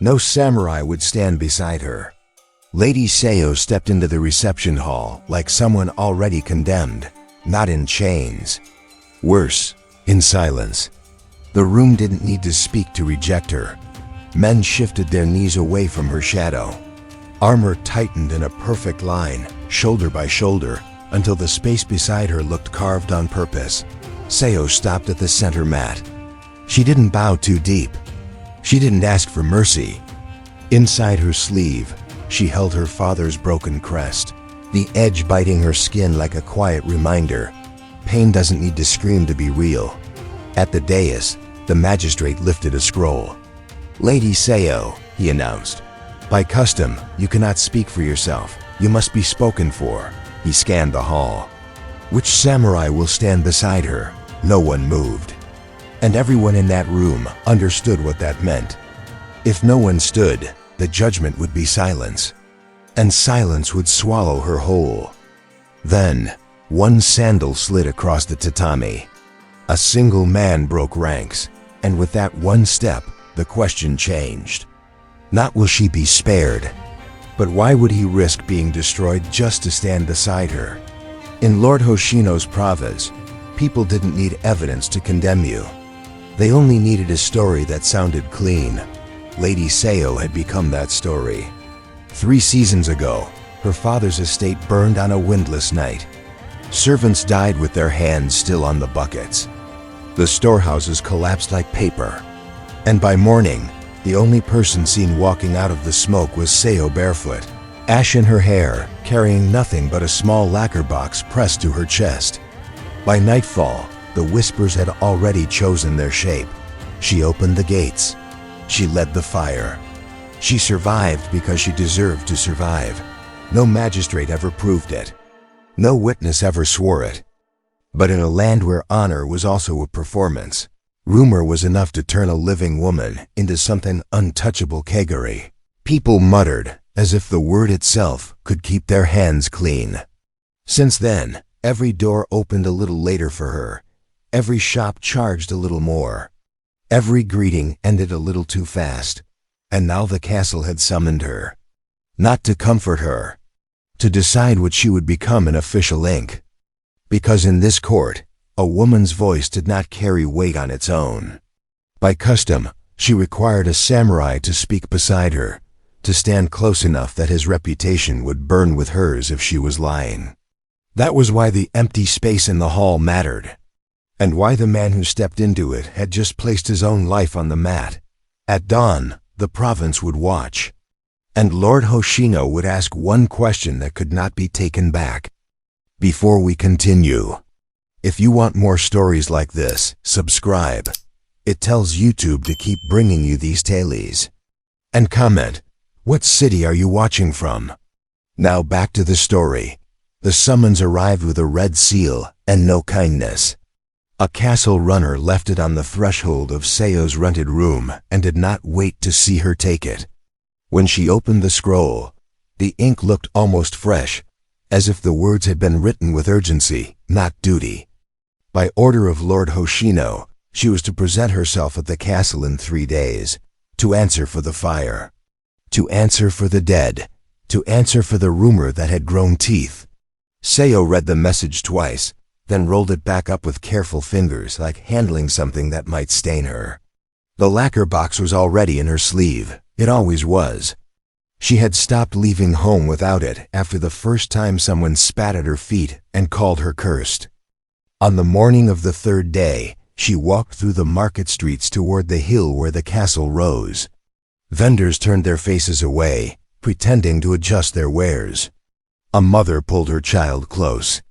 No samurai would stand beside her. Lady Sayo stepped into the reception hall like someone already condemned, not in chains. Worse, in silence. The room didn't need to speak to reject her. Men shifted their knees away from her shadow. Armor tightened in a perfect line, shoulder by shoulder, until the space beside her looked carved on purpose. Sayo stopped at the center mat. She didn't bow too deep. She didn't ask for mercy. Inside her sleeve, she held her father's broken crest, the edge biting her skin like a quiet reminder. Pain doesn't need to scream to be real. At the dais, the magistrate lifted a scroll. "Lady Sayo," he announced. "By custom, you cannot speak for yourself. You must be spoken for." He scanned the hall. Which samurai will stand beside her? No one moved. And everyone in that room understood what that meant. If no one stood, the judgment would be silence. And silence would swallow her whole. Then, one sandal slid across the tatami. A single man broke ranks, and with that one step, the question changed. Not will she be spared, but why would he risk being destroyed just to stand beside her? In Lord Hoshino's province, people didn't need evidence to condemn you. They only needed a story that sounded clean. Lady Sayo had become that story. 3 seasons ago, her father's estate burned on a windless night. Servants died with their hands still on the buckets. The storehouses collapsed like paper. And by morning, the only person seen walking out of the smoke was Sayo barefoot, ash in her hair, carrying nothing but a small lacquer box pressed to her chest. By nightfall, the whispers had already chosen their shape. She opened the gates. She led the fire. She survived because she deserved to survive. No magistrate ever proved it. No witness ever swore it. But in a land where honor was also a performance, rumor was enough to turn a living woman into something untouchable kegari. People muttered, as if the word itself could keep their hands clean. Since then, every door opened a little later for her. Every shop charged a little more. Every greeting ended a little too fast. And now the castle had summoned her. Not to comfort her. To decide what she would become in official ink. Because in this court, a woman's voice did not carry weight on its own. By custom, she required a samurai to speak beside her, to stand close enough that his reputation would burn with hers if she was lying. That was why the empty space in the hall mattered, and why the man who stepped into it had just placed his own life on the mat. At dawn, the province would watch, and Lord Hoshino would ask one question that could not be taken back. Before we continue, if you want more stories like this, subscribe. It tells YouTube to keep bringing you these tales. And comment, what city are you watching from? Now back to the story. The summons arrived with a red seal and no kindness. A castle runner left it on the threshold of Sayo's rented room and did not wait to see her take it. When she opened the scroll, the ink looked almost fresh, as if the words had been written with urgency, not duty. By order of Lord Hoshino, she was to present herself at the castle in 3 days, to answer for the fire, to answer for the dead, to answer for the rumor that had grown teeth. Sayo read the message twice, then rolled it back up with careful fingers like handling something that might stain her. The lacquer box was already in her sleeve. It always was. She had stopped leaving home without it after the first time someone spat at her feet and called her cursed. On the morning of the 3rd day, she walked through the market streets toward the hill where the castle rose. Vendors turned their faces away, pretending to adjust their wares. A mother pulled her child close.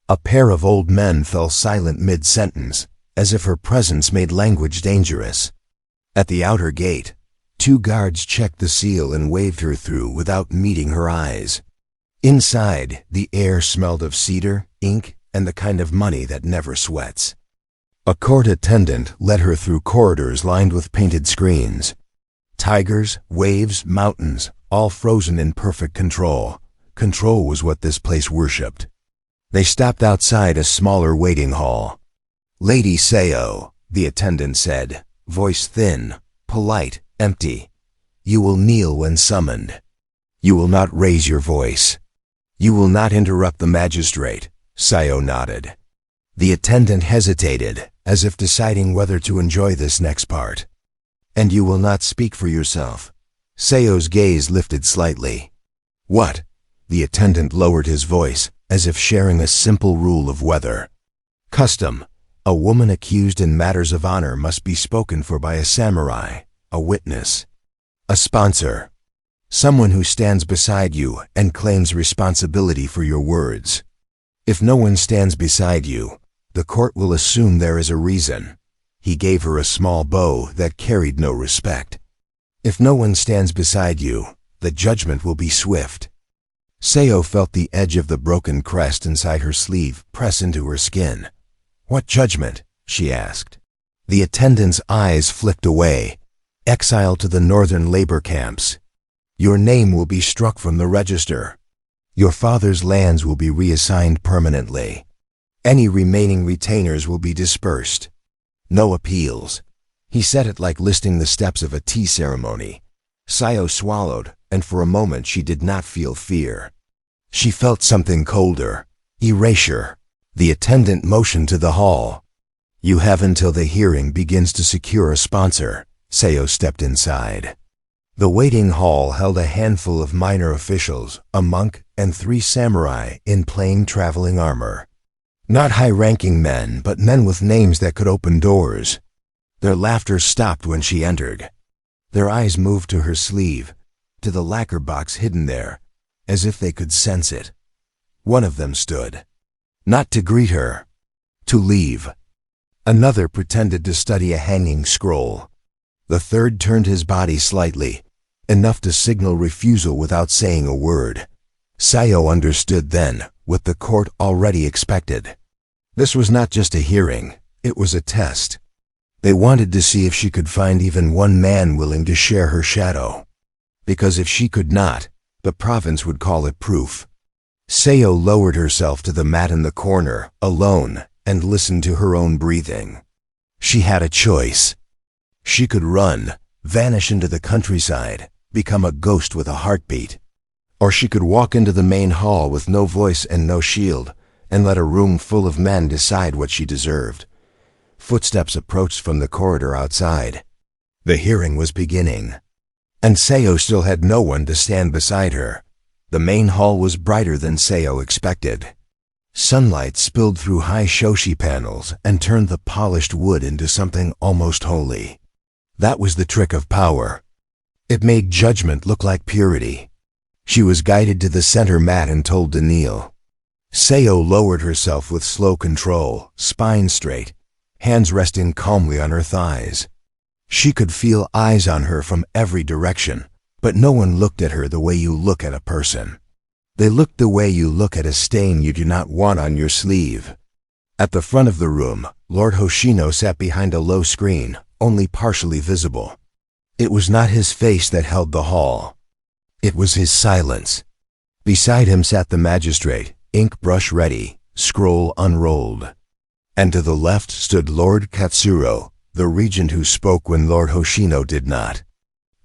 A pair of old men fell silent mid-sentence, as if her presence made language dangerous. At the outer gate, 2 guards checked the seal and waved her through without meeting her eyes. Inside, the air smelled of cedar, ink, and the kind of money that never sweats. A court attendant led her through corridors lined with painted screens. Tigers, waves, mountains, all frozen in perfect control. Control was what this place worshipped. They stopped outside a smaller waiting hall. "Lady Sayo," the attendant said, voice thin, polite, empty. You will kneel when summoned. You will not raise your voice. You will not interrupt the magistrate. Sayo nodded. The attendant hesitated, as if deciding whether to enjoy this next part. And you will not speak for yourself. Sayo's gaze lifted slightly. What? The attendant lowered his voice, as if sharing a simple rule of weather. Custom. A woman accused in matters of honor must be spoken for by a samurai, a witness, a sponsor, someone who stands beside you and claims responsibility for your words. If no one stands beside you, the court will assume there is a reason. He gave her a small bow that carried no respect. If no one stands beside you, the judgment will be swift. Sayo felt the edge of the broken crest inside her sleeve press into her skin. What judgment? She asked. The attendant's eyes flicked away. Exile to the northern labor camps. Your name will be struck from the register. Your father's lands will be reassigned permanently. Any remaining retainers will be dispersed. No appeals. He said it like listing the steps of a tea ceremony. Sayo swallowed, and for a moment she did not feel fear. She felt something colder. Erasure. The attendant motioned to the hall. You have until the hearing begins to secure a sponsor. Sayo stepped inside. The waiting hall held a handful of minor officials, a monk, and 3 samurai in plain traveling armor. Not high-ranking men, but men with names that could open doors. Their laughter stopped when she entered. Their eyes moved to her sleeve, to the lacquer box hidden there, as if they could sense it. One of them stood. Not to greet her, to leave. Another pretended to study a hanging scroll. The third turned his body slightly, enough to signal refusal without saying a word. Sayo understood then what the court already expected. This was not just a hearing, it was a test. They wanted to see if she could find even one man willing to share her shadow. Because if she could not, the province would call it proof. Sayo lowered herself to the mat in the corner, alone, and listened to her own breathing. She had a choice. She could run, vanish into the countryside, become a ghost with a heartbeat. Or she could walk into the main hall with no voice and no shield, and let a room full of men decide what she deserved. Footsteps approached from the corridor outside. The hearing was beginning. And Sayo still had no one to stand beside her. The main hall was brighter than Sayo expected. Sunlight spilled through high shoshi panels and turned the polished wood into something almost holy. That was the trick of power. It made judgment look like purity. She was guided to the center mat and told to kneel. Sayo lowered herself with slow control, spine straight, hands resting calmly on her thighs. She could feel eyes on her from every direction, but no one looked at her the way you look at a person. They looked the way you look at a stain you do not want on your sleeve. At the front of the room, Lord Hoshino sat behind a low screen, only partially visible. It was not his face that held the hall. It was his silence. Beside him sat the magistrate, ink brush ready, scroll unrolled. And to the left stood Lord Katsuro, the regent who spoke when Lord Hoshino did not.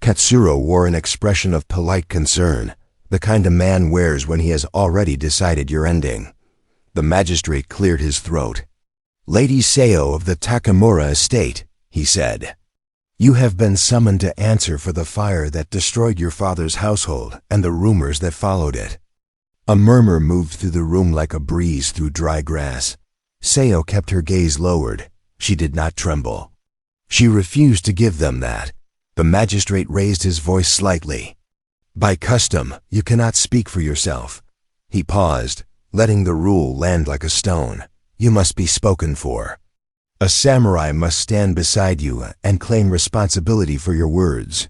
Katsuro wore an expression of polite concern, the kind a man wears when he has already decided your ending. The magistrate cleared his throat. Lady Sayo of the Takamura estate, he said. You have been summoned to answer for the fire that destroyed your father's household and the rumors that followed it. A murmur moved through the room like a breeze through dry grass. Sayo kept her gaze lowered. She did not tremble. She refused to give them that. The magistrate raised his voice slightly. By custom, you cannot speak for yourself. He paused, letting the rule land like a stone. You must be spoken for. A samurai must stand beside you and claim responsibility for your words.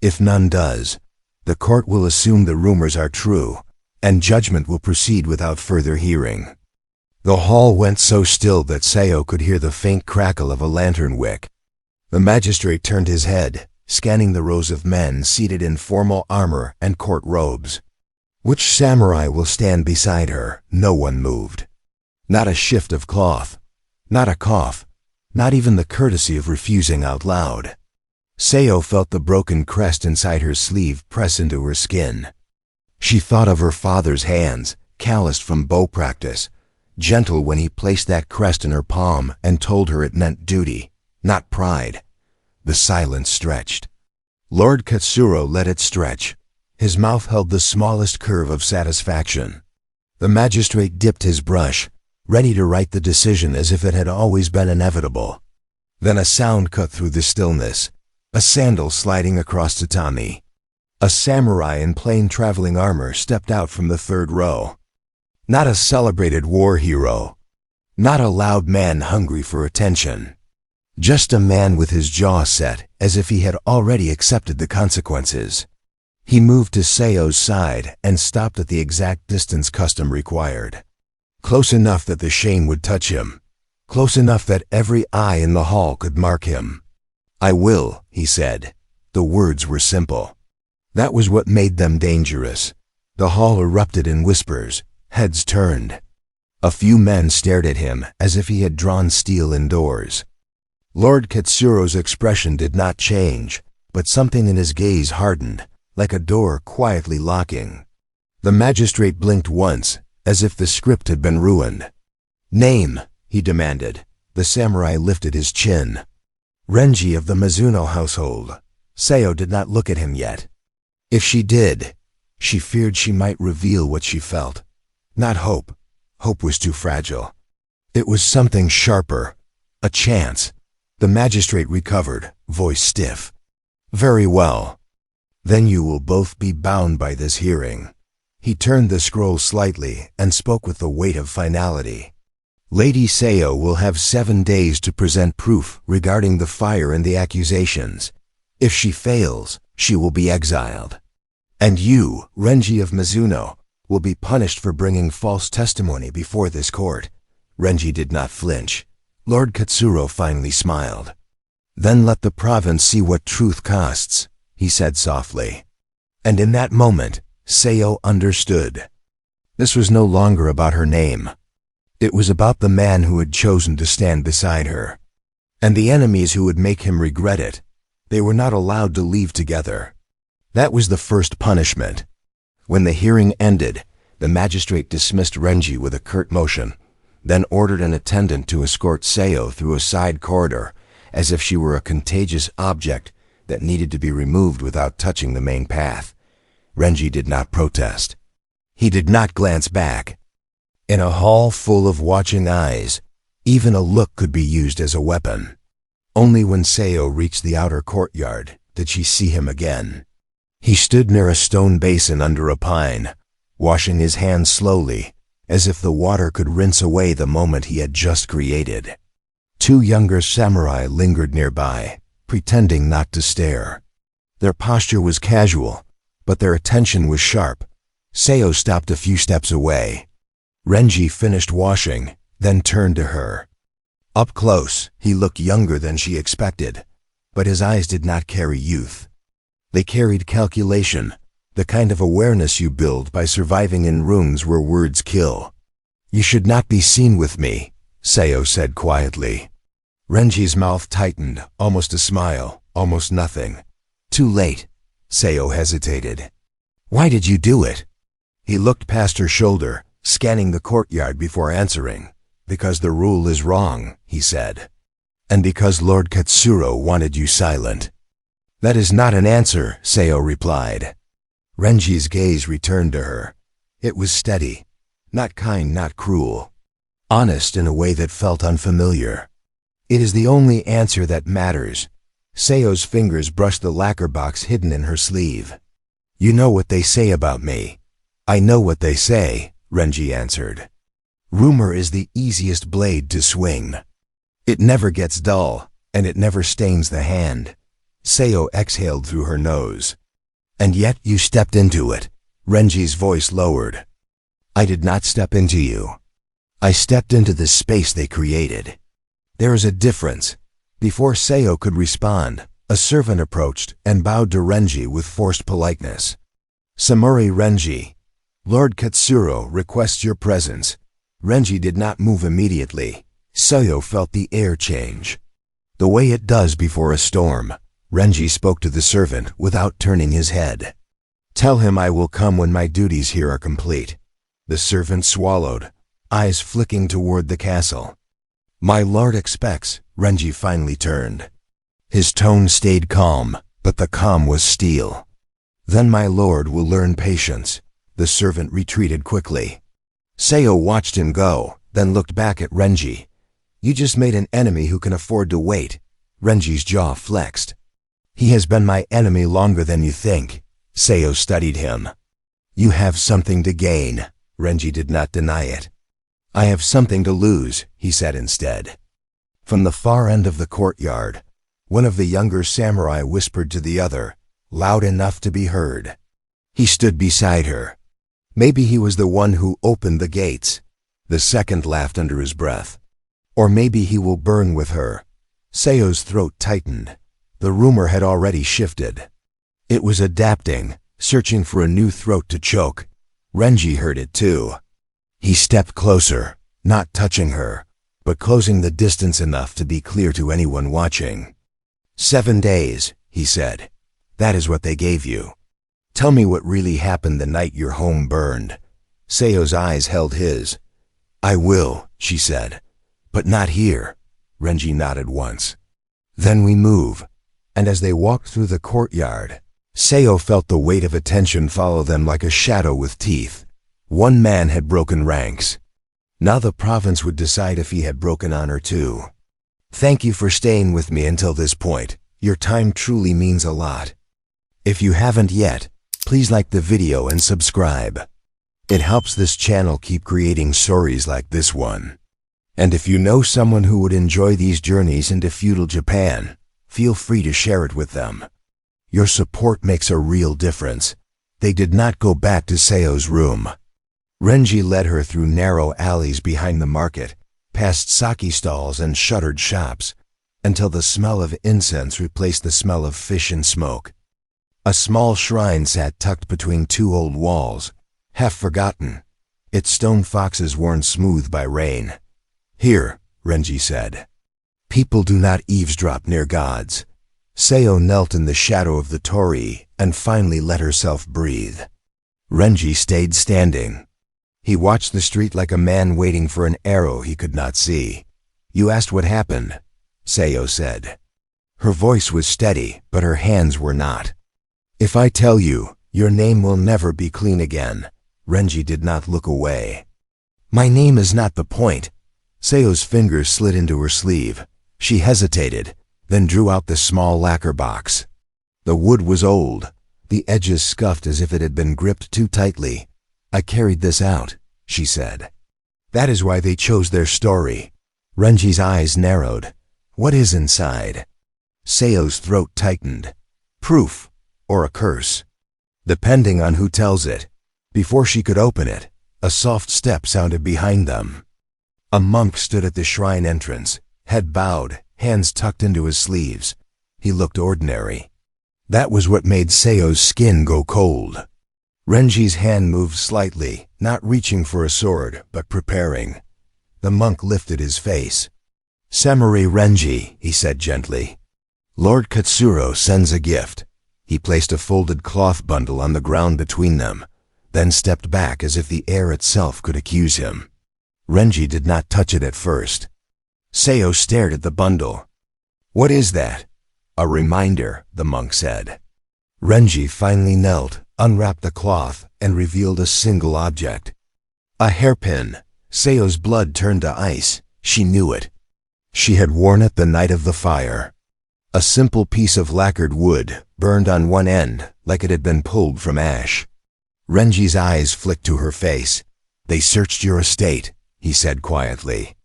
If none does, the court will assume the rumors are true, and judgment will proceed without further hearing. The hall went so still that Sayo could hear the faint crackle of a lantern wick. The magistrate turned his head, scanning the rows of men seated in formal armor and court robes. Which samurai will stand beside her? No one moved. Not a shift of cloth. Not a cough. Not even the courtesy of refusing out loud. Sayo felt the broken crest inside her sleeve press into her skin. She thought of her father's hands, calloused from bow practice, gentle when he placed that crest in her palm and told her it meant duty, not pride. The silence stretched. Lord Katsuro let it stretch. His mouth held the smallest curve of satisfaction. The magistrate dipped his brush, ready to write the decision as if it had always been inevitable. Then a sound cut through the stillness, a sandal sliding across tatami. A samurai in plain traveling armor stepped out from the third row. Not a celebrated war hero. Not a loud man hungry for attention. Just a man with his jaw set, as if he had already accepted the consequences. He moved to Sayo's side and stopped at the exact distance custom required. Close enough that the shame would touch him. Close enough that every eye in the hall could mark him. "I will," he said. The words were simple. That was what made them dangerous. The hall erupted in whispers, heads turned. A few men stared at him as if he had drawn steel indoors. Lord Katsuro's expression did not change, but something in his gaze hardened, like a door quietly locking. The magistrate blinked once, as if the script had been ruined. "Name," he demanded. The samurai lifted his chin. "Renji of the Mizuno household." Sayo did not look at him yet. If she did, she feared she might reveal what she felt. Not hope. Hope was too fragile. It was something sharper. A chance. The magistrate recovered, voice stiff. "Very well. Then you will both be bound by this hearing." He turned the scroll slightly and spoke with the weight of finality. "Lady Sayo will have 7 days to present proof regarding the fire and the accusations. If she fails, she will be exiled. And you, Renji of Mizuno, will be punished for bringing false testimony before this court." Renji did not flinch. Lord Katsuro finally smiled. "Then let the province see what truth costs," he said softly. And in that moment, Sayo understood. This was no longer about her name. It was about the man who had chosen to stand beside her. And the enemies who would make him regret it. They were not allowed to leave together. That was the first punishment. When the hearing ended, the magistrate dismissed Renji with a curt motion, then ordered an attendant to escort Sayo through a side corridor, as if she were a contagious object that needed to be removed without touching the main path. Renji did not protest. He did not glance back. In a hall full of watching eyes, even a look could be used as a weapon. Only when Sayo reached the outer courtyard did she see him again. He stood near a stone basin under a pine, washing his hands slowly, as if the water could rinse away the moment he had just created. 2 younger samurai lingered nearby, pretending not to stare. Their posture was casual, but their attention was sharp. Sayo stopped a few steps away. Renji finished washing, then turned to her. Up close, he looked younger than she expected, but his eyes did not carry youth. They carried calculation, the kind of awareness you build by surviving in rooms where words kill. "You should not be seen with me," Sayo said quietly. Renji's mouth tightened, almost a smile, almost nothing. "Too late," Sayo hesitated. "Why did you do it?" He looked past her shoulder, scanning the courtyard before answering. "Because the rule is wrong," he said. "And because Lord Katsuro wanted you silent." "That is not an answer," Sayo replied. Renji's gaze returned to her. It was steady, not kind, not cruel, honest in a way that felt unfamiliar. "It is the only answer that matters." Sayo's fingers brushed the lacquer box hidden in her sleeve. "You know what they say about me." "I know what they say," Renji answered. "Rumor is the easiest blade to swing. It never gets dull, and it never stains the hand." Sayo exhaled through her nose. "And yet you stepped into it." Renji's voice lowered. "I did not step into you. I stepped into the space they created." "There is a difference." Before Sayo could respond, a servant approached and bowed to Renji with forced politeness. "Samuri Renji, Lord Katsuro requests your presence." Renji did not move immediately. Sayo felt the air change. The way it does before a storm, Renji spoke to the servant without turning his head. Tell him I will come when my duties here are complete. The servant swallowed, eyes flicking toward the castle. My lord expects, Renji finally turned. His tone stayed calm, but the calm was steel. Then my lord will learn patience. The servant retreated quickly. Sayo watched him go, then looked back at Renji. You just made an enemy who can afford to wait. Renji's jaw flexed. He has been my enemy longer than you think. Sayo studied him. You have something to gain. Renji did not deny it. I have something to lose, he said instead. From the far end of the courtyard, one of the younger samurai whispered to the other, loud enough to be heard. He stood beside her. Maybe he was the one who opened the gates. The second laughed under his breath. Or maybe he will burn with her. Sayo's throat tightened. The rumor had already shifted. It was adapting, searching for a new throat to choke. Renji heard it too. He stepped closer, not touching her, but closing the distance enough to be clear to anyone watching. 7 days, he said. That is what they gave you. Tell me what really happened the night your home burned. Sayo's eyes held his. I will, she said. But not here. Renji nodded once. Then we move. And as they walked through the courtyard, Sayo felt the weight of attention follow them like a shadow with teeth. One man had broken ranks. Now the province would decide if he had broken honor too. Thank you for staying with me until this point. Your time truly means a lot. If you haven't yet, please like the video and subscribe. It helps this channel keep creating stories like this one. And if you know someone who would enjoy these journeys into feudal Japan, feel free to share it with them. Your support makes a real difference. They did not go back to Sayo's room. Renji led her through narrow alleys behind the market, past sake stalls and shuttered shops, until the smell of incense replaced the smell of fish and smoke. A small shrine sat tucked between two old walls, half forgotten, its stone foxes worn smooth by rain. Here, Renji said. People do not eavesdrop near gods. Sayo knelt in the shadow of the torii and finally let herself breathe. Renji stayed standing. He watched the street like a man waiting for an arrow he could not see. You asked what happened, Sayo said. Her voice was steady, but her hands were not. If I tell you, your name will never be clean again. Renji did not look away. My name is not the point. Sayo's fingers slid into her sleeve. She hesitated, then drew out the small lacquer box. The wood was old, the edges scuffed as if it had been gripped too tightly. I carried this out, she said. That is why they chose their story. Renji's eyes narrowed. What is inside? Sayo's throat tightened. Proof, or a curse. Depending on who tells it. Before she could open it, a soft step sounded behind them. A monk stood at the shrine entrance, head bowed, hands tucked into his sleeves. He looked ordinary. That was what made Sayo's skin go cold. Renji's hand moved slightly, not reaching for a sword, but preparing. The monk lifted his face. Samurai Renji, he said gently. Lord Katsuro sends a gift. He placed a folded cloth bundle on the ground between them, then stepped back as if the air itself could accuse him. Renji did not touch it at first. Sayo stared at the bundle. What is that? A reminder, the monk said. Renji finally knelt, unwrapped the cloth, and revealed a single object. A hairpin. Sayo's blood turned to ice. She knew it. She had worn it the night of the fire. A simple piece of lacquered wood, burned on one end, like it had been pulled from ash. Renji's eyes flicked to her face. They searched your estate, he said quietly.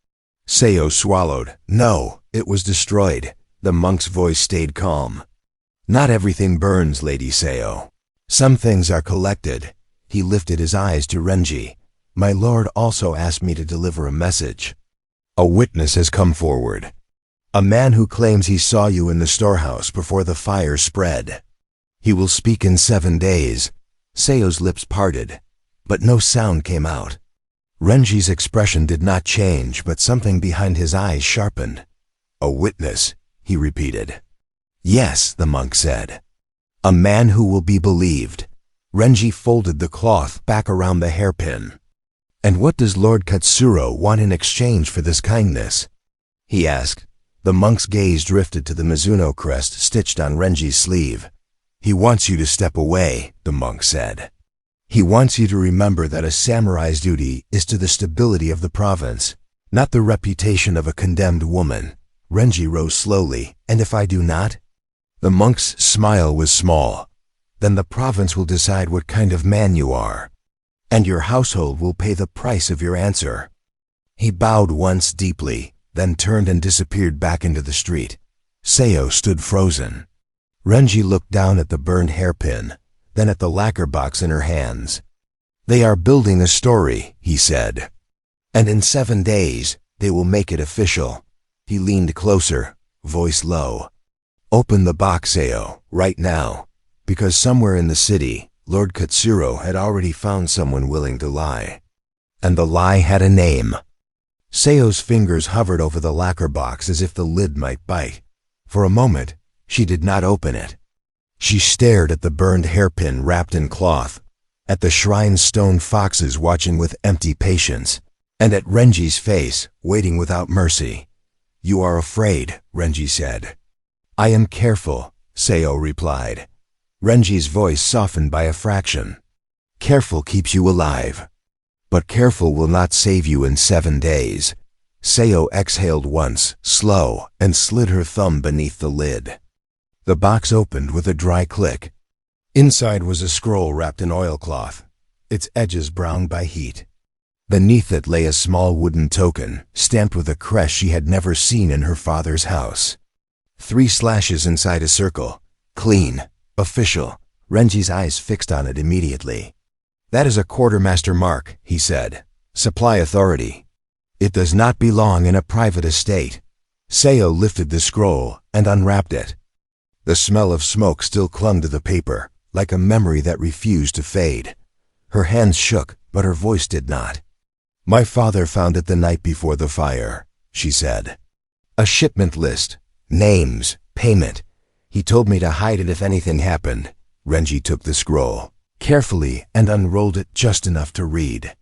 Sayo swallowed. No, it was destroyed. The monk's voice stayed calm. Not everything burns, Lady Sayo. Some things are collected. He lifted his eyes to Renji. My lord also asked me to deliver a message. A witness has come forward. A man who claims he saw you in the storehouse before the fire spread. He will speak in 7 days. Sayo's lips parted, but no sound came out. Renji's expression did not change, but something behind his eyes sharpened. A witness, he repeated. Yes, the monk said. A man who will be believed. Renji folded the cloth back around the hairpin. And what does Lord Katsuro want in exchange for this kindness? He asked. The monk's gaze drifted to the Mizuno crest stitched on Renji's sleeve. He wants you to step away, the monk said. He wants you to remember that a samurai's duty is to the stability of the province, not the reputation of a condemned woman. Renji rose slowly. And if I do not? The monk's smile was small. Then the province will decide what kind of man you are, and your household will pay the price of your answer. He bowed once deeply, then turned and disappeared back into the street. Sayo stood frozen. Renji looked down at the burned hairpin, then at the lacquer box in her hands. They are building a story, he said. And in 7 days, they will make it official. He leaned closer, voice low. Open the box, Sayo, right now. Because somewhere in the city, Lord Katsuro had already found someone willing to lie. And the lie had a name. Sayo's fingers hovered over the lacquer box as if the lid might bite. For a moment, she did not open it. She stared at the burned hairpin wrapped in cloth, at the shrine's stone foxes watching with empty patience, and at Renji's face, waiting without mercy. You are afraid, Renji said. I am careful, Sayo replied. Renji's voice softened by a fraction. Careful keeps you alive. But careful will not save you in 7 days. Sayo exhaled once, slow, and slid her thumb beneath the lid. The box opened with a dry click. Inside was a scroll wrapped in oilcloth, its edges browned by heat. Beneath it lay a small wooden token, stamped with a crest she had never seen in her father's house. 3 slashes inside a circle. Clean. Official. Renji's eyes fixed on it immediately. That is a quartermaster mark, he said. Supply authority. It does not belong in a private estate. Sayo lifted the scroll and unwrapped it. The smell of smoke still clung to the paper, like a memory that refused to fade. Her hands shook, but her voice did not. My father found it the night before the fire, she said. A shipment list. Names. Payment. He told me to hide it if anything happened. Renji took the scroll carefully and unrolled it just enough to read.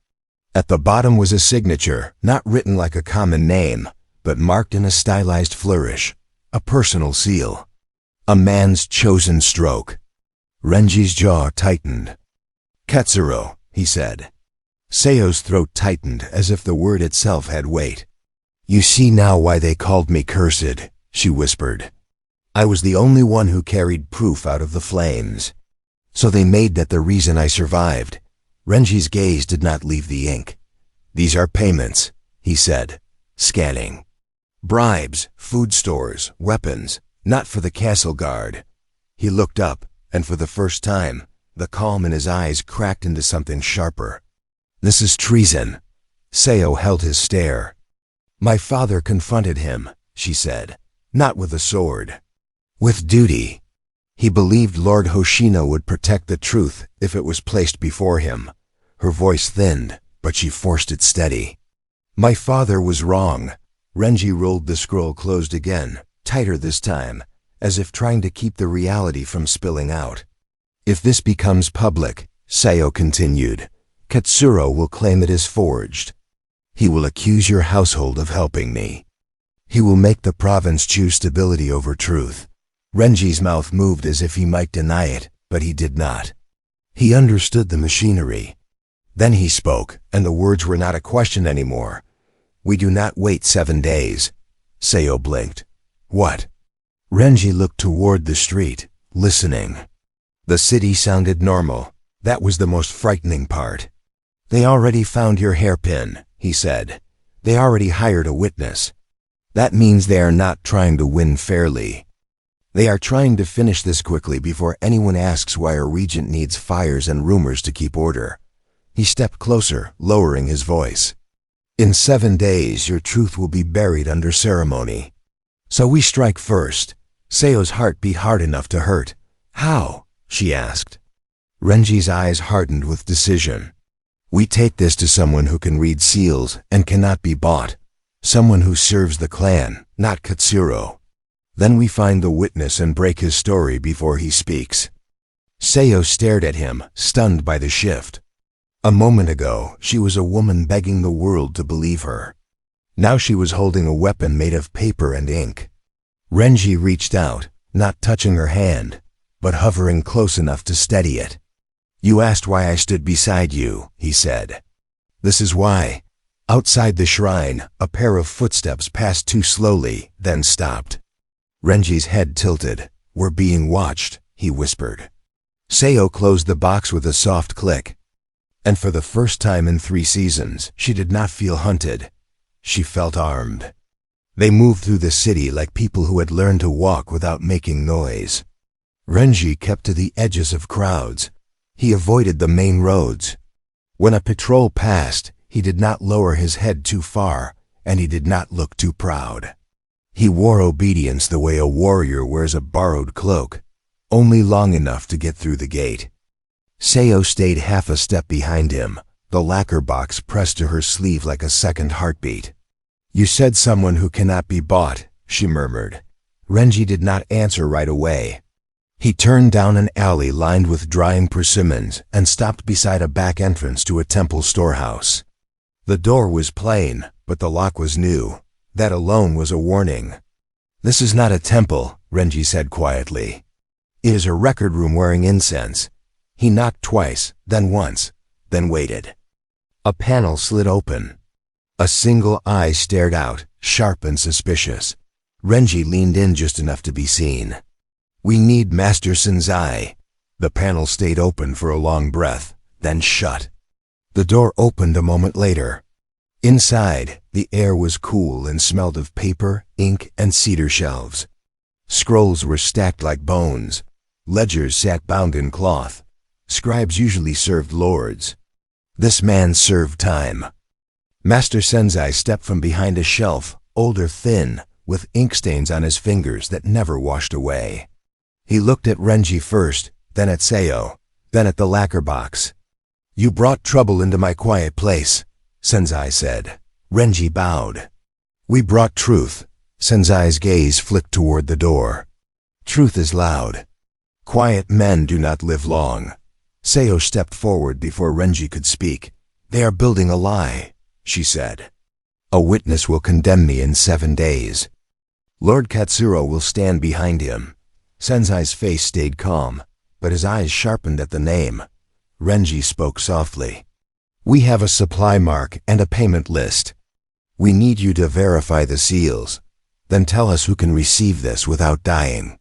At the bottom was a signature, not written like a common name, but marked in a stylized flourish, a personal seal. A man's chosen stroke. Renji's jaw tightened. Katsuro, he said. Sayo's throat tightened as if the word itself had weight. You see now why they called me cursed, she whispered. I was the only one who carried proof out of the flames. So they made that the reason I survived. Renji's gaze did not leave the ink. These are payments, he said, scanning. Bribes, food stores, weapons, not for the castle guard. He looked up, and for the first time, the calm in his eyes cracked into something sharper. This is treason. Sayo held his stare. My father confronted him, she said, not with a sword. With duty. He believed Lord Hoshino would protect the truth if it was placed before him. Her voice thinned, but she forced it steady. My father was wrong. Renji rolled the scroll closed again, tighter this time, as if trying to keep the reality from spilling out. If this becomes public, Sayo continued, Katsuro will claim it is forged. He will accuse your household of helping me. He will make the province choose stability over truth. Renji's mouth moved as if he might deny it, but he did not. He understood the machinery. Then he spoke, and the words were not a question anymore. We do not wait 7 days. Sayo blinked. What? Renji looked toward the street, listening. The city sounded normal. That was the most frightening part. They already found your hairpin, he said. They already hired a witness. That means they are not trying to win fairly. They are trying to finish this quickly before anyone asks why a regent needs fires and rumors to keep order. He stepped closer, lowering his voice. In 7 days, your truth will be buried under ceremony. So we strike first. Sayo's heart beat hard enough to hurt. How? She asked. Renji's eyes hardened with decision. We take this to someone who can read seals and cannot be bought. Someone who serves the clan, not Katsuro. Then we find the witness and break his story before he speaks. Sayo stared at him, stunned by the shift. A moment ago, she was a woman begging the world to believe her. Now she was holding a weapon made of paper and ink. Renji reached out, not touching her hand, but hovering close enough to steady it. "You asked why I stood beside you," he said. "This is why." Outside the shrine, a pair of footsteps passed too slowly, then stopped. Renji's head tilted. "We're being watched," he whispered. Sayo closed the box with a soft click. And for the first time in 3 seasons, she did not feel hunted. She felt armed. They moved through the city like people who had learned to walk without making noise. Renji kept to the edges of crowds. He avoided the main roads. When a patrol passed, he did not lower his head too far, and he did not look too proud. He wore obedience the way a warrior wears a borrowed cloak, only long enough to get through the gate. Sayo stayed half a step behind him, the lacquer box pressed to her sleeve like a second heartbeat. "You said someone who cannot be bought," she murmured. Renji did not answer right away. He turned down an alley lined with drying persimmons and stopped beside a back entrance to a temple storehouse. The door was plain, but the lock was new. That alone was a warning. "This is not a temple," Renji said quietly. "It is a record room wearing incense." He knocked twice, then once, then waited. A panel slid open. A single eye stared out, sharp and suspicious. Renji leaned in just enough to be seen. "We need Master Senzai." The panel stayed open for a long breath, then shut. The door opened a moment later. Inside, the air was cool and smelled of paper, ink, and cedar shelves. Scrolls were stacked like bones. Ledgers sat bound in cloth. Scribes usually served lords. This man served time. Master Senzai stepped from behind a shelf, old or thin, with ink stains on his fingers that never washed away. He looked at Renji first, then at Sayo, then at the lacquer box. "You brought trouble into my quiet place," Senzai said. Renji bowed. "We brought truth." Senzai's gaze flicked toward the door. "Truth is loud. Quiet men do not live long." Sayo stepped forward before Renji could speak. "They are building a lie," she said. "A witness will condemn me in 7 days. Lord Katsuro will stand behind him." Senzai's face stayed calm, but his eyes sharpened at the name. Renji spoke softly. "We have a supply mark and a payment list. We need you to verify the seals. Then tell us who can receive this without dying."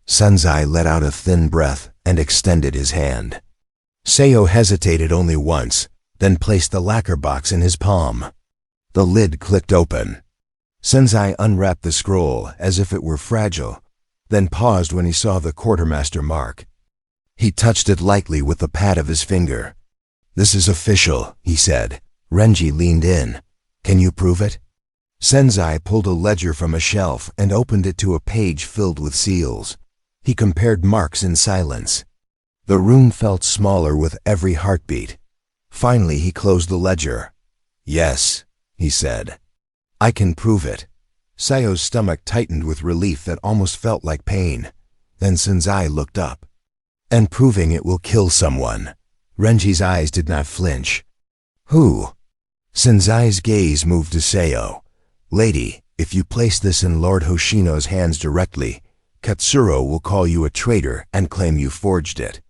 Senzai let out a thin breath and extended his hand. Sayo hesitated only once, then placed the lacquer box in his palm. The lid clicked open. Senzai unwrapped the scroll as if it were fragile, then paused when he saw the quartermaster mark. He touched it lightly with the pad of his finger. "This is official," he said. Renji leaned in. "Can you prove it?" Senzai pulled a ledger from a shelf and opened it to a page filled with seals. He compared marks in silence. The room felt smaller with every heartbeat. Finally, he closed the ledger. "Yes," he said. "I can prove it." Sayo's stomach tightened with relief that almost felt like pain. Then Senzai looked up. "And proving it will kill someone." Renji's eyes did not flinch. "Who?" Senzai's gaze moved to Sayo. "Lady, if you place this in Lord Hoshino's hands directly, Katsuro will call you a traitor and claim you forged it.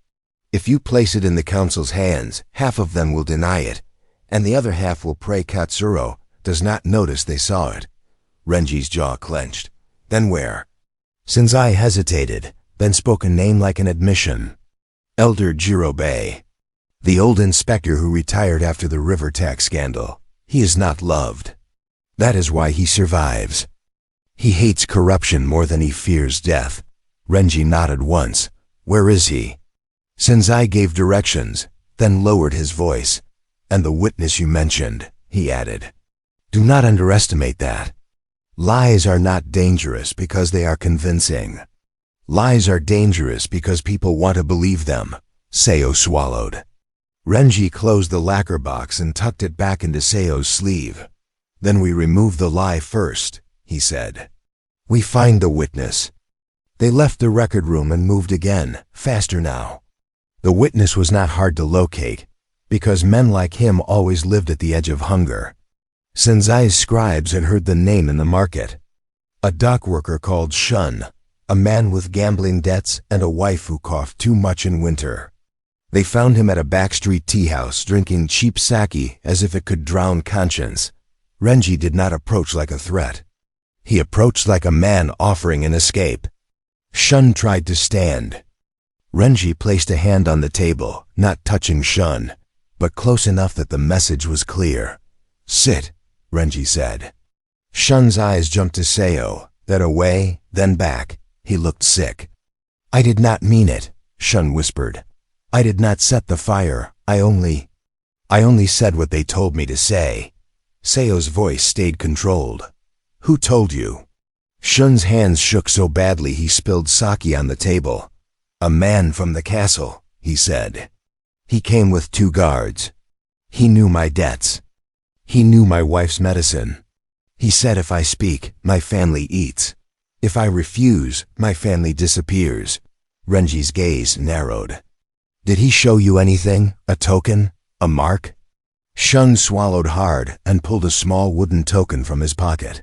If you place it in the council's hands, half of them will deny it, and the other half will pray Katsuro does not notice they saw it." Renji's jaw clenched. "Then where?" Senzai hesitated, then spoke a name like an admission. "Elder Jirobei. The old inspector who retired after the river tax scandal. He is not loved. That is why he survives. He hates corruption more than he fears death." Renji nodded once. "Where is he?" Senzai gave directions, then lowered his voice. "And the witness you mentioned," he added. "Do not underestimate that. Lies are not dangerous because they are convincing. Lies are dangerous because people want to believe them." Sayo swallowed. Renji closed the lacquer box and tucked it back into Sayo's sleeve. "Then we remove the lie first," he said. We find the witness. They left the record room and moved again, faster now. The witness was not hard to locate, because men like him always lived at the edge of hunger. Senzai's scribes had heard the name in the market. A dock worker called Shun, a man with gambling debts and a wife who coughed too much in winter. They found him at a backstreet tea house drinking cheap sake as if it could drown conscience. Renji did not approach like a threat. He approached like a man offering an escape. Shun tried to stand. Renji placed a hand on the table, not touching Shun, but close enough that the message was clear. "Sit," Renji said. Shun's eyes jumped to Sayo, then away, then back. He looked sick. "I did not mean it," Shun whispered. "I did not set the fire. I only said what they told me to say." Sayo's voice stayed controlled. "Who told you?" Shun's hands shook so badly he spilled sake on the table. "A man from the castle," he said. "He came with 2 guards. He knew my debts. He knew my wife's medicine. He said if I speak, my family eats. If I refuse, my family disappears." Renji's gaze narrowed. "Did he show you anything? A token? A mark?" Shun swallowed hard and pulled a small wooden token from his pocket.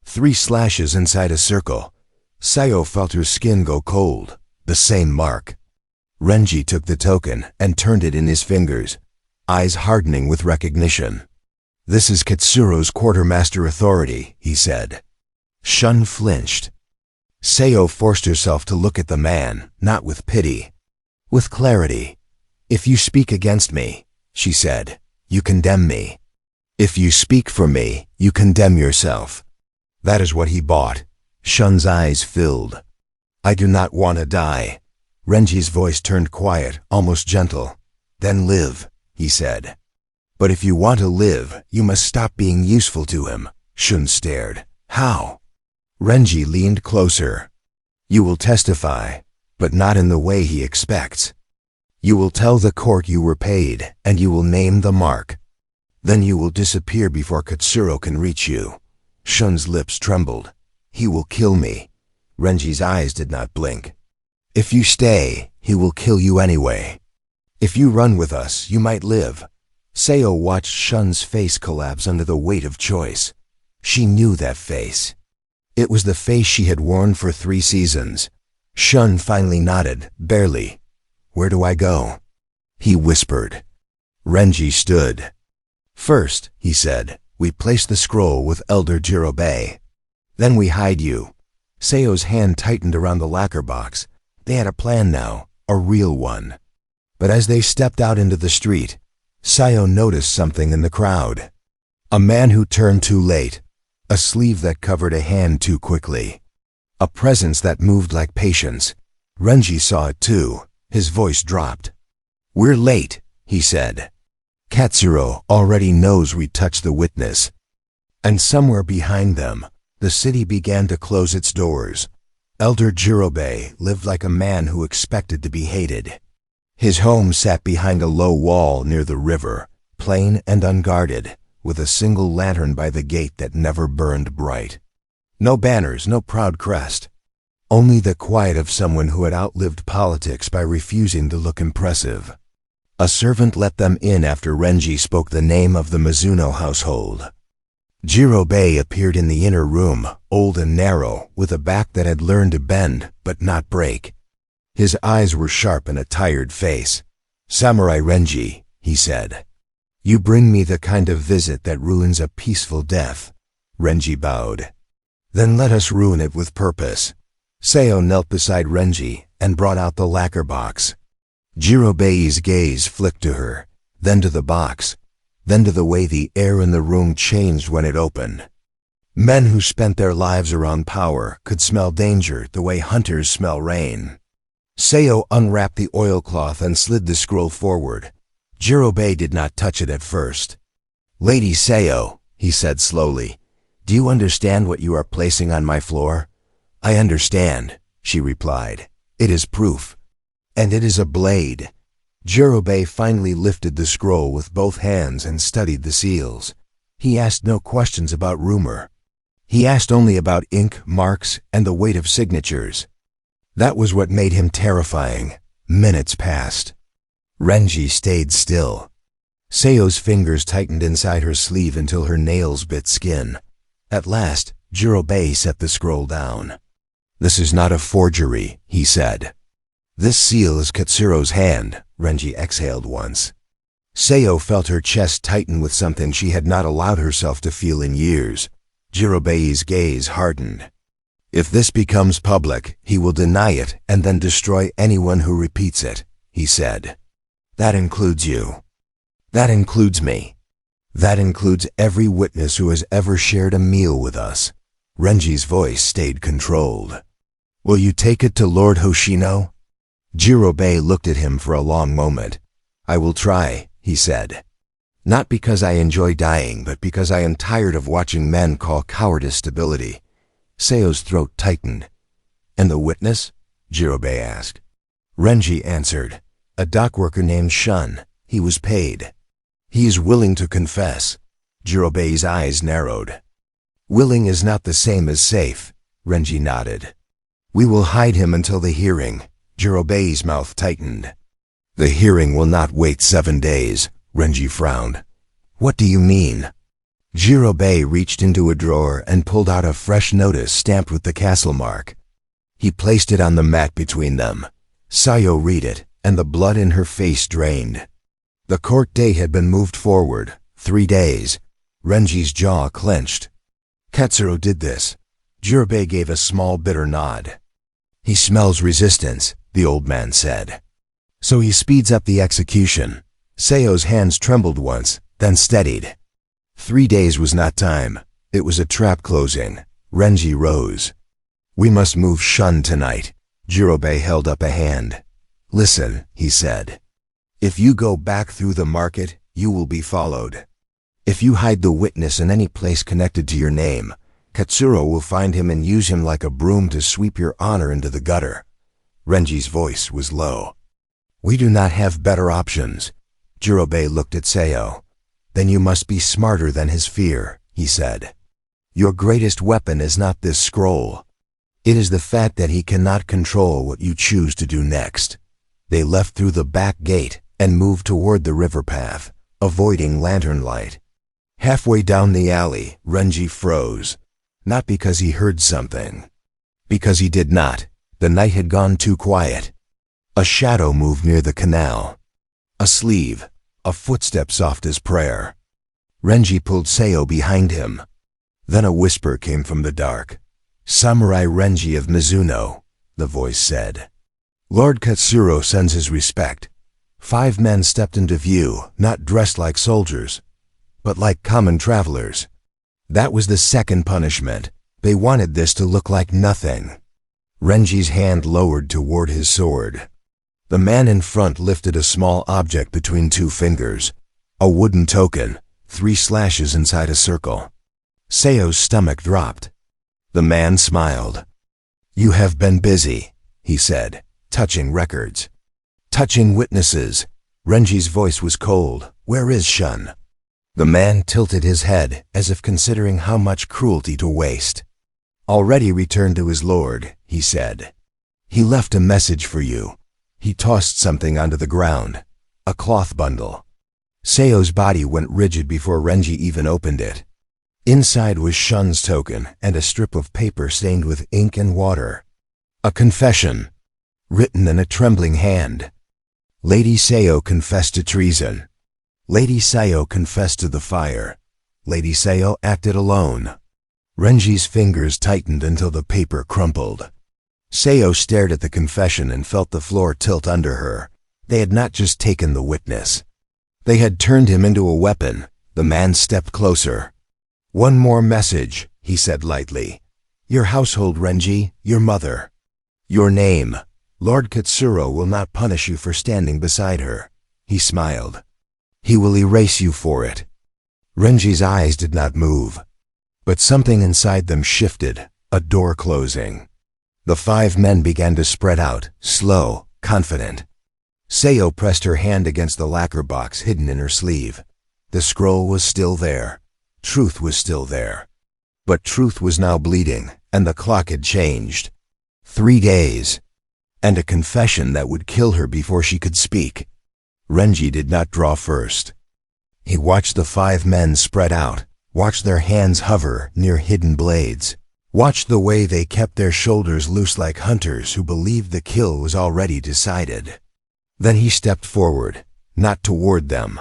3 slashes inside a circle. Sayo felt her skin go cold. The same mark. Renji took the token and turned it in his fingers, eyes hardening with recognition. "This is Katsuro's quartermaster authority," he said. Shun flinched. Sayo forced herself to look at the man, not with pity, with clarity. "If you speak against me," she said, "you condemn me. If you speak for me, you condemn yourself." That is what he bought. Shun's eyes filled. "I do not want to die." Renji's voice turned quiet, almost gentle. "Then live," he said. "But if you want to live, you must stop being useful to him." Shun stared. "How?" Renji leaned closer. "You will testify, but not in the way he expects. You will tell the court you were paid, and you will name the mark. Then you will disappear before Katsuro can reach you." Shun's lips trembled. "He will kill me." Renji's eyes did not blink. "If you stay, he will kill you anyway. If you run with us, you might live." Sayo watched Shun's face collapse under the weight of choice. She knew that face. It was the face she had worn for 3 seasons. Shun finally nodded, barely. "Where do I go?" he whispered. Renji stood. "First," he said, "we place the scroll with Elder Jirobei. Then we hide you." Sayo's hand tightened around the lacquer box. They had a plan now, a real one. But as they stepped out into the street, Sayo noticed something in the crowd. A man who turned too late, a sleeve that covered a hand too quickly, a presence that moved like patience. Renji saw it too. His voice dropped. "We're late," he said. "Katsuro already knows we touched the witness." And somewhere behind them, the city began to close its doors. Elder Jirobei lived like a man who expected to be hated. His home sat behind a low wall near the river, plain and unguarded, with a single lantern by the gate that never burned bright. No banners, no proud crest. Only the quiet of someone who had outlived politics by refusing to look impressive. A servant let them in after Renji spoke the name of the Mizuno household. Jirobei appeared in the inner room, old and narrow, with a back that had learned to bend, but not break. His eyes were sharp and a tired face. "Samurai Renji," he said. "You bring me the kind of visit that ruins a peaceful death." Renji bowed. "Then let us ruin it with purpose." Sayo knelt beside Renji and brought out the lacquer box. Jirobei's gaze flicked to her, then to the box, then to the way the air in the room changed when it opened. Men who spent their lives around power could smell danger the way hunters smell rain. Sayo unwrapped the oilcloth and slid the scroll forward. Jirobei did not touch it at first. "Lady Sayo," he said slowly, "do you understand what you are placing on my floor?" "I understand," she replied. "It is proof. And it is a blade." Jirobei finally lifted the scroll with both hands and studied the seals. He asked no questions about rumor. He asked only about ink, marks, and the weight of signatures. That was what made him terrifying. Minutes passed. Renji stayed still. Sayo's fingers tightened inside her sleeve until her nails bit skin. At last, Jirobei set the scroll down. "This is not a forgery," he said. "This seal is Katsuro's hand," Renji exhaled once. Sayo felt her chest tighten with something she had not allowed herself to feel in years. Jirobei's gaze hardened. "If this becomes public, he will deny it and then destroy anyone who repeats it," he said. "That includes you. That includes me. That includes every witness who has ever shared a meal with us." Renji's voice stayed controlled. "Will you take it to Lord Hoshino?" Jirobei looked at him for a long moment. "I will try," he said. "Not because I enjoy dying, but because I am tired of watching men call cowardice stability." Sayo's throat tightened. "And the witness?" Jirobei asked. Renji answered. "A dockworker named Shun. He was paid. He is willing to confess." Jirobei's eyes narrowed. "Willing is not the same as safe," Renji nodded. "We will hide him until the hearing." Jirobei's mouth tightened. "The hearing will not wait 7 days," Renji frowned. "What do you mean?" Jirobei reached into a drawer and pulled out a fresh notice stamped with the castle mark. He placed it on the mat between them. Sayo read it, and the blood in her face drained. The court date had been moved forward, 3 days. Renji's jaw clenched. "Katsuro did this." Jirobei gave a small bitter nod. "He smells resistance," the old man said. "So he speeds up the execution." Sayo's hands trembled once, then steadied. 3 days was not time. It was a trap closing. Renji rose. "We must move Shun tonight." Jirobei held up a hand. "Listen," he said. "If you go back through the market, you will be followed. If you hide the witness in any place connected to your name, Katsuro will find him and use him like a broom to sweep your honor into the gutter." Renji's voice was low. "We do not have better options." Jirobei looked at Sayo. "Then you must be smarter than his fear," he said. "Your greatest weapon is not this scroll. It is the fact that he cannot control what you choose to do next." They left through the back gate and moved toward the river path, avoiding lantern light. Halfway down the alley, Renji froze. Not because he heard something. Because he did not. The night had gone too quiet. A shadow moved near the canal. A sleeve. A footstep soft as prayer. Renji pulled Sayo behind him. Then a whisper came from the dark. "Samurai Renji of Mizuno," the voice said. "Lord Katsuro sends his respect." 5 men stepped into view, not dressed like soldiers, but like common travelers. That was the second punishment. They wanted this to look like nothing. Renji's hand lowered toward his sword. The man in front lifted a small object between 2 fingers. A wooden token, 3 slashes inside a circle. Sayo's stomach dropped. The man smiled. "You have been busy," he said, "touching records. Touching witnesses." Renji's voice was cold. "Where is Shun?" The man tilted his head, as if considering how much cruelty to waste. "Already returned to his lord," he said. "He left a message for you." He tossed something onto the ground. A cloth bundle. Sayo's body went rigid before Renji even opened it. Inside was Shun's token and a strip of paper stained with ink and water. A confession, written in a trembling hand. Lady Sayo confessed to treason. Lady Sayo confessed to the fire. Lady Sayo acted alone. Renji's fingers tightened until the paper crumpled. Sayo stared at the confession and felt the floor tilt under her. They had not just taken the witness. They had turned him into a weapon. The man stepped closer. "One more message," he said lightly. "Your household, Renji, your mother. Your name. Lord Katsuro will not punish you for standing beside her." He smiled. "He will erase you for it." Renji's eyes did not move. But something inside them shifted, a door closing. The 5 men began to spread out, slow, confident. Sayo pressed her hand against the lacquer box hidden in her sleeve. The scroll was still there. Truth was still there. But truth was now bleeding, and the clock had changed. 3 days. And a confession that would kill her before she could speak. Renji did not draw first. He watched the 5 men spread out, watched their hands hover near hidden blades, watched the way they kept their shoulders loose like hunters who believed the kill was already decided. Then he stepped forward, not toward them.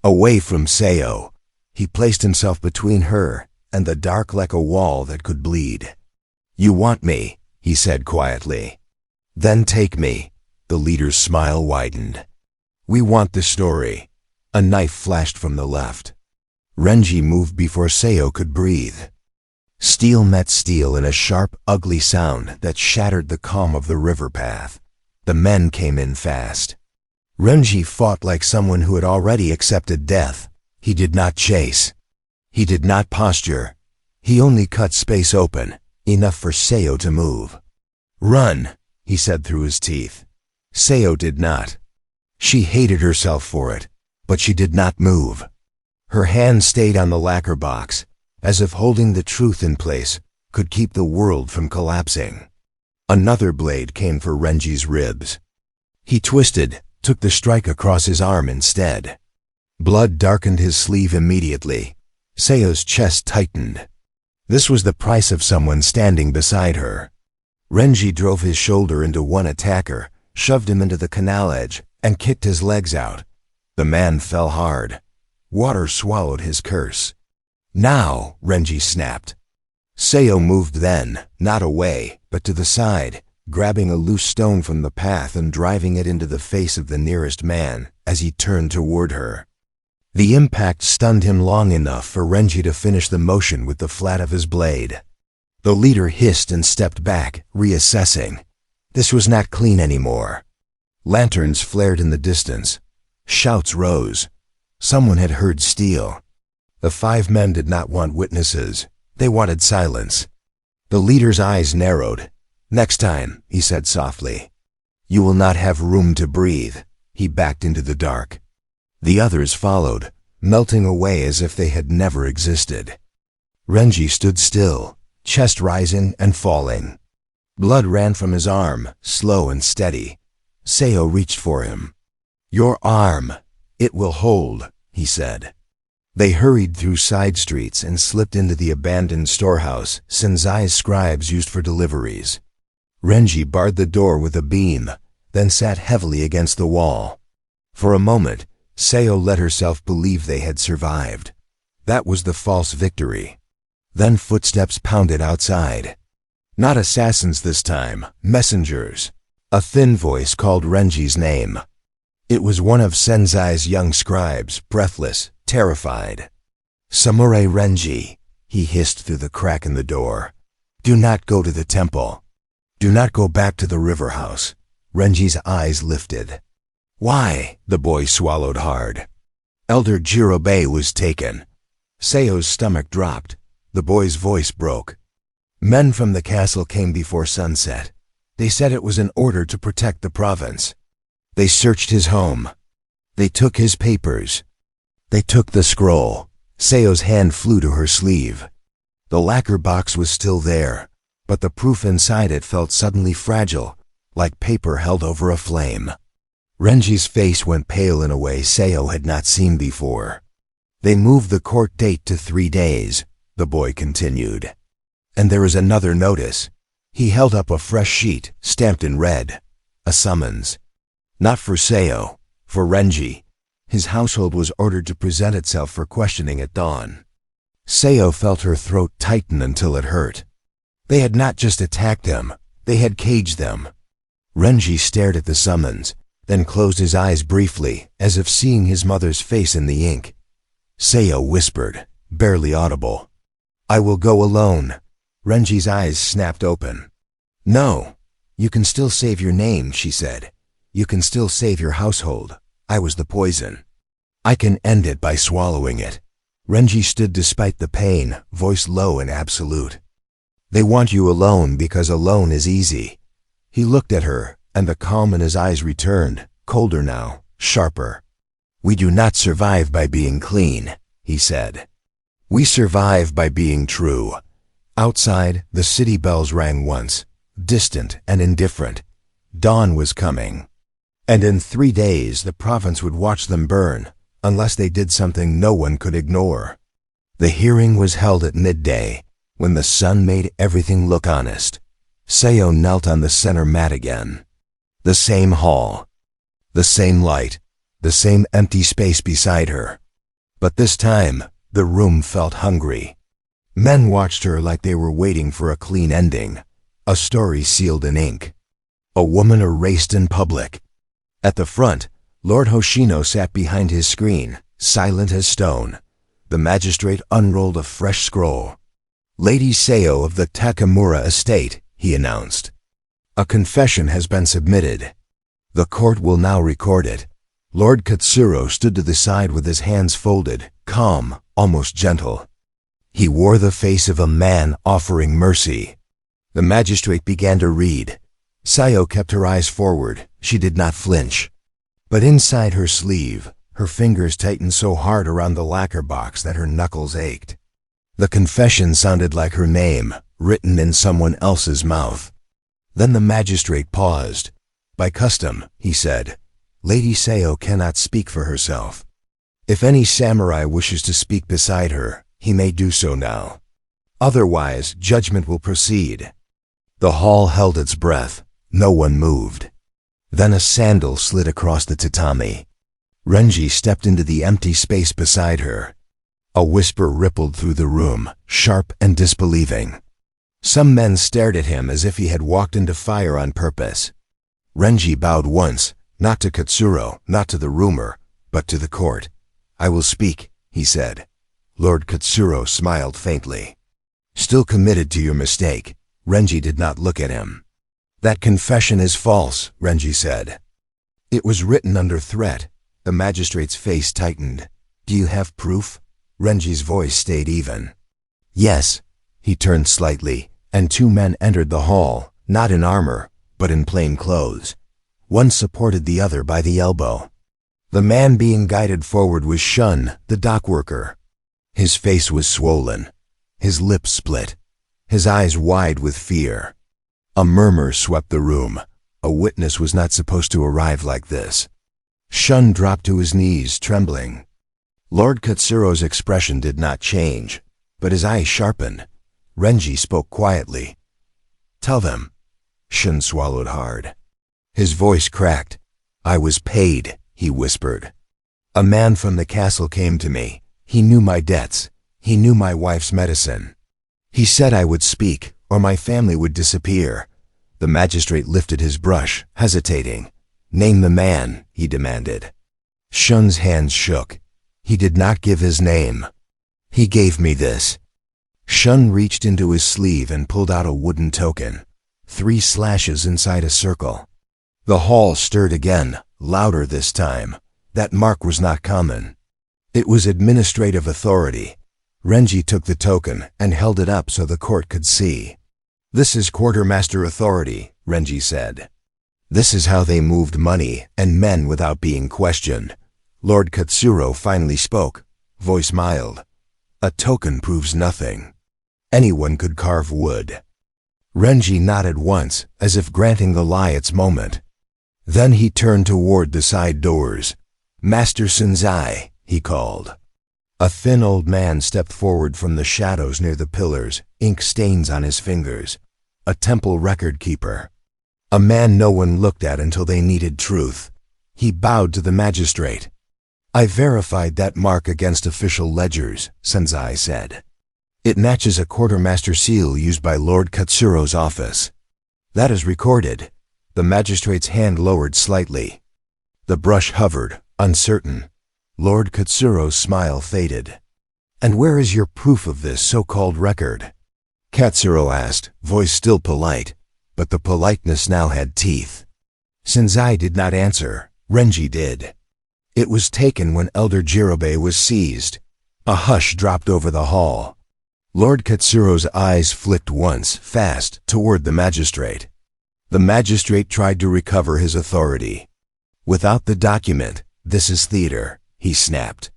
Away from Sayo. He placed himself between her and the dark like a wall that could bleed. "You want me," he said quietly. "Then take me." The leader's smile widened. "We want the story." A knife flashed from the left. Renji moved before Sayo could breathe. Steel met steel in a sharp, ugly sound that shattered the calm of the river path. The men came in fast. Renji fought like someone who had already accepted death. He did not chase. He did not posture. He only cut space open, enough for Sayo to move. "Run," he said through his teeth. Sayo did not. She hated herself for it, but she did not move. Her hand stayed on the lacquer box, as if holding the truth in place could keep the world from collapsing. Another blade came for Renji's ribs. He twisted, took the strike across his arm instead. Blood darkened his sleeve immediately. Sayo's chest tightened. This was the price of someone standing beside her. Renji drove his shoulder into one attacker, shoved him into the canal edge, and kicked his legs out. The man fell hard. Water swallowed his curse. "Now," Renji snapped. Sayo moved then, not away, but to the side, grabbing a loose stone from the path and driving it into the face of the nearest man as he turned toward her. The impact stunned him long enough for Renji to finish the motion with the flat of his blade. The leader hissed and stepped back, reassessing. This was not clean anymore. Lanterns flared in the distance. Shouts rose. Someone had heard steel. The 5 men did not want witnesses. They wanted silence. The leader's eyes narrowed. "Next time," he said softly. "You will not have room to breathe." He backed into the dark. The others followed, melting away as if they had never existed. Renji stood still, chest rising and falling. Blood ran from his arm, slow and steady. Sayo reached for him. "Your arm. It will hold," he said. They hurried through side streets and slipped into the abandoned storehouse Senzai's scribes used for deliveries. Renji barred the door with a beam, then sat heavily against the wall. For a moment, Sayo let herself believe they had survived. That was the false victory. Then footsteps pounded outside. Not assassins this time, messengers. A thin voice called Renji's name. It was one of Senzai's young scribes, breathless, terrified. "Samurai Renji," he hissed through the crack in the door. "Do not go to the temple. Do not go back to the river house." Renji's eyes lifted. "Why?" The boy swallowed hard. "Elder Jirobei was taken." Sayo's stomach dropped. The boy's voice broke. "Men from the castle came before sunset. They said it was an order to protect the province. They searched his home. They took his papers. They took the scroll." Sayo's hand flew to her sleeve. The lacquer box was still there, but the proof inside it felt suddenly fragile, like paper held over a flame. Renji's face went pale in a way Sayo had not seen before. "They moved the court date to 3 days, the boy continued. "And there is another notice." He held up a fresh sheet, stamped in red. A summons. Not for Sayo, for Renji. His household was ordered to present itself for questioning at dawn. Sayo felt her throat tighten until it hurt. They had not just attacked them, they had caged them. Renji stared at the summons, then closed his eyes briefly, as if seeing his mother's face in the ink. Sayo whispered, barely audible, "I will go alone." Renji's eyes snapped open. "No, you can still save your name," she said. "You can still save your household. I was the poison. I can end it by swallowing it." Renji stood despite the pain, voice low and absolute. "They want you alone because alone is easy." He looked at her, and the calm in his eyes returned, colder now, sharper. "We do not survive by being clean," he said. "We survive by being true. Outside, the city bells rang once, distant and indifferent. Dawn was coming. And in 3 days the province would watch them burn, unless they did something no one could ignore. The hearing was held at midday, when the sun made everything look honest. Sayo knelt on the center mat again. The same hall, the same light, the same empty space beside her. But this time, the room felt hungry. Men watched her like they were waiting for a clean ending, a story sealed in ink. A woman erased in public. At the front, Lord Hoshino sat behind his screen, silent as stone. The magistrate unrolled a fresh scroll. "Lady Sayo of the Takamura estate," he announced. "A confession has been submitted. The court will now record it." Lord Katsuro stood to the side with his hands folded, calm, almost gentle. He wore the face of a man offering mercy. The magistrate began to read. Sayo kept her eyes forward. She did not flinch. But inside her sleeve, her fingers tightened so hard around the lacquer box that her knuckles ached. The confession sounded like her name, written in someone else's mouth. Then the magistrate paused. "By custom," he said, "Lady Sayo cannot speak for herself. If any samurai wishes to speak beside her, he may do so now. Otherwise, judgment will proceed." The hall held its breath. No one moved. Then a sandal slid across the tatami. Renji stepped into the empty space beside her. A whisper rippled through the room, sharp and disbelieving. Some men stared at him as if he had walked into fire on purpose. Renji bowed once, not to Katsuro, not to the rumor, but to the court. "I will speak," he said. Lord Katsuro smiled faintly. "Still committed to your mistake." Renji did not look at him. "That confession is false," Renji said. "It was written under threat." The magistrate's face tightened. "Do you have proof?" Renji's voice stayed even. "Yes." He turned slightly, and 2 men entered the hall, not in armor, but in plain clothes. One supported the other by the elbow. The man being guided forward was Shun, the dock worker. His face was swollen, his lips split, his eyes wide with fear. A murmur swept the room. A witness was not supposed to arrive like this. Shun dropped to his knees, trembling. Lord Katsuro's expression did not change, but his eyes sharpened. Renji spoke quietly. "Tell them." Shun swallowed hard. His voice cracked. "I was paid," he whispered. "A man from the castle came to me. He knew my debts. He knew my wife's medicine. He said I would speak, or my family would disappear." The magistrate lifted his brush, hesitating. "Name the man," he demanded. Shun's hands shook. He did not give his name. "He gave me this." Shun reached into his sleeve and pulled out a wooden token. 3 slashes inside a circle. The hall stirred again, louder this time. That mark was not common. It was administrative authority. Renji took the token and held it up so the court could see. "This is quartermaster authority," Renji said. "This is how they moved money and men without being questioned." Lord Katsuro finally spoke, voice mild. "A token proves nothing. Anyone could carve wood." Renji nodded once, as if granting the lie its moment. Then he turned toward the side doors. "Master Senzai," he called. A thin old man stepped forward from the shadows near the pillars, ink stains on his fingers. A temple record keeper. A man no one looked at until they needed truth. He bowed to the magistrate. "I verified that mark against official ledgers," Senzai said. "It matches a quartermaster seal used by Lord Katsuro's office. That is recorded." The magistrate's hand lowered slightly. The brush hovered, uncertain. Lord Katsuro's smile faded. "And where is your proof of this so-called record?" Katsuro asked, voice still polite, but the politeness now had teeth. Senzai did not answer. Renji did. "It was taken when Elder Jirobe was seized." A hush dropped over the hall. Lord Katsuro's eyes flicked once, fast, toward the magistrate. The magistrate tried to recover his authority. "Without the document, this is theater," he snapped.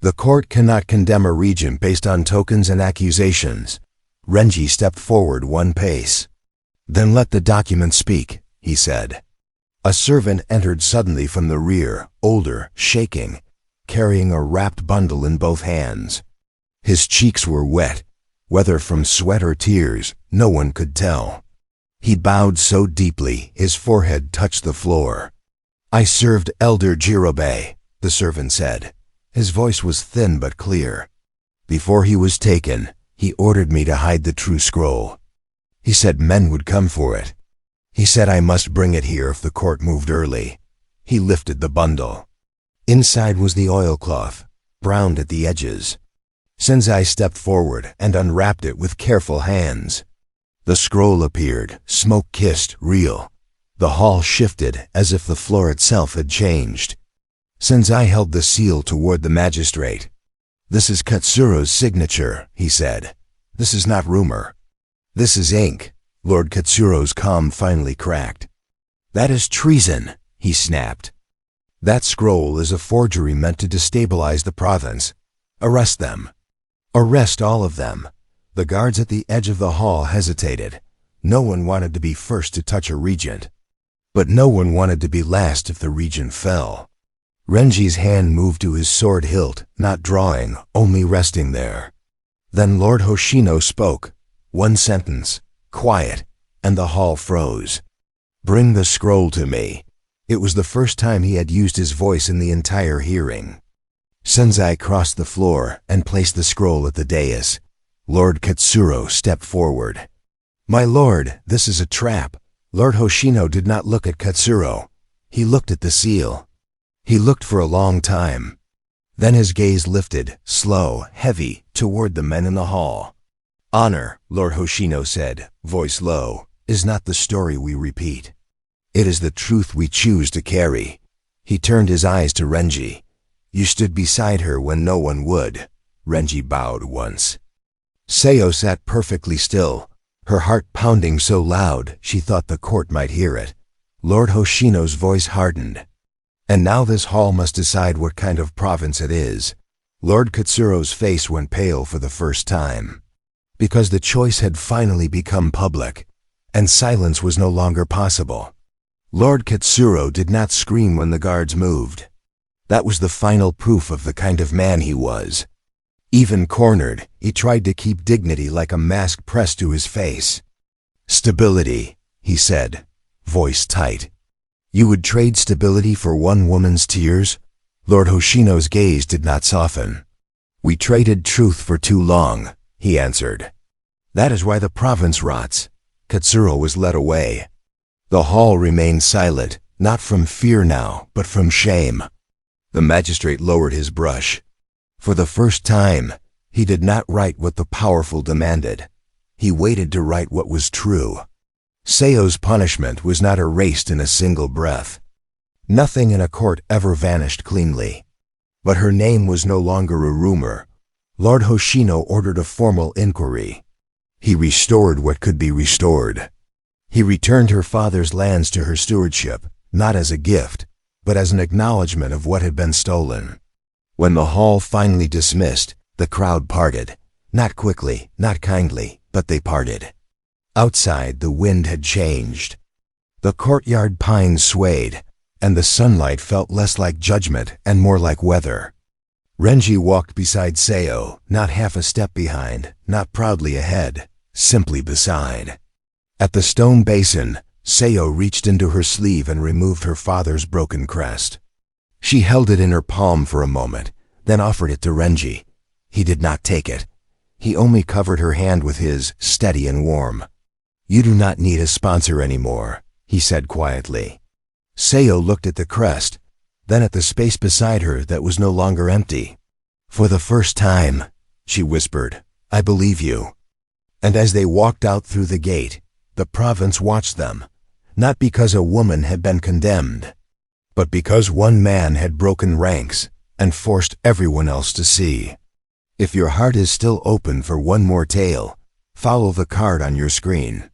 "The court cannot condemn a regent based on tokens and accusations. Renji stepped forward 1 pace. "Then let the document speak," he said. A servant entered suddenly from the rear, older, shaking, carrying a wrapped bundle in both hands. His cheeks were wet, whether from sweat or tears, no one could tell. He bowed so deeply his forehead touched the floor. "I served Elder Jirobe," the servant said. His voice was thin but clear. "Before he was taken, he ordered me to hide the true scroll. He said men would come for it. He said I must bring it here if the court moved early." He lifted the bundle. Inside was the oilcloth, browned at the edges. Senzai stepped forward and unwrapped it with careful hands. The scroll appeared, smoke-kissed, real. The hall shifted as if the floor itself had changed. Senzai held the seal toward the magistrate. "This is Katsuro's signature," he said. "This is not rumor. This is ink." Lord Katsuro's calm finally cracked. "That is treason," he snapped. "That scroll is a forgery meant to destabilize the province. Arrest them. Arrest all of them." The guards at the edge of the hall hesitated. No one wanted to be first to touch a regent. But no one wanted to be last if the regent fell. Renji's hand moved to his sword hilt, not drawing, only resting there. Then Lord Hoshino spoke. 1 sentence, quiet, and the hall froze. "Bring the scroll to me." It was the first time he had used his voice in the entire hearing. Senzai crossed the floor and placed the scroll at the dais. Lord Katsuro stepped forward. "My lord, this is a trap." Lord Hoshino did not look at Katsuro. He looked at the seal. He looked for a long time. Then his gaze lifted, slow, heavy, toward the men in the hall. "Honor," Lord Hoshino said, voice low, "is not the story we repeat. It is the truth we choose to carry." He turned his eyes to Renji. "You stood beside her when no one would." Renji bowed once. Sayo sat perfectly still, her heart pounding so loud she thought the court might hear it. Lord Hoshino's voice hardened. "And now this hall must decide what kind of province it is." Lord Katsuro's face went pale for the first time. Because the choice had finally become public, and silence was no longer possible. Lord Katsuro did not scream when the guards moved. That was the final proof of the kind of man he was. Even cornered, he tried to keep dignity like a mask pressed to his face. "Stability," he said, voice tight. "You would trade stability for one woman's tears?" Lord Hoshino's gaze did not soften. "We traded truth for too long," he answered. "That is why the province rots." Katsuro was led away. The hall remained silent, not from fear now, but from shame. The magistrate lowered his brush. For the first time, he did not write what the powerful demanded. He waited to write what was true. Sayo's punishment was not erased in a single breath. Nothing in a court ever vanished cleanly. But her name was no longer a rumor. Lord Hoshino ordered a formal inquiry. He restored what could be restored. He returned her father's lands to her stewardship, not as a gift, but as an acknowledgement of what had been stolen. When the hall finally dismissed, the crowd parted. Not quickly, not kindly, but they parted. Outside, the wind had changed. The courtyard pines swayed, and the sunlight felt less like judgment and more like weather. Renji walked beside Sayo, not half a step behind, not proudly ahead, simply beside. At the stone basin, Sayo reached into her sleeve and removed her father's broken crest. She held it in her palm for a moment, then offered it to Renji. He did not take it. He only covered her hand with his, steady and warm. "You do not need a sponsor anymore," he said quietly. Sayo looked at the crest, then at the space beside her that was no longer empty. "For the first time," she whispered, "I believe you." And as they walked out through the gate, the province watched them, not because a woman had been condemned, but because one man had broken ranks and forced everyone else to see. If your heart is still open for one more tale, follow the card on your screen.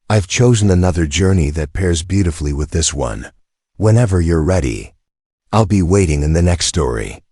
I've chosen another journey that pairs beautifully with this one. Whenever you're ready, I'll be waiting in the next story.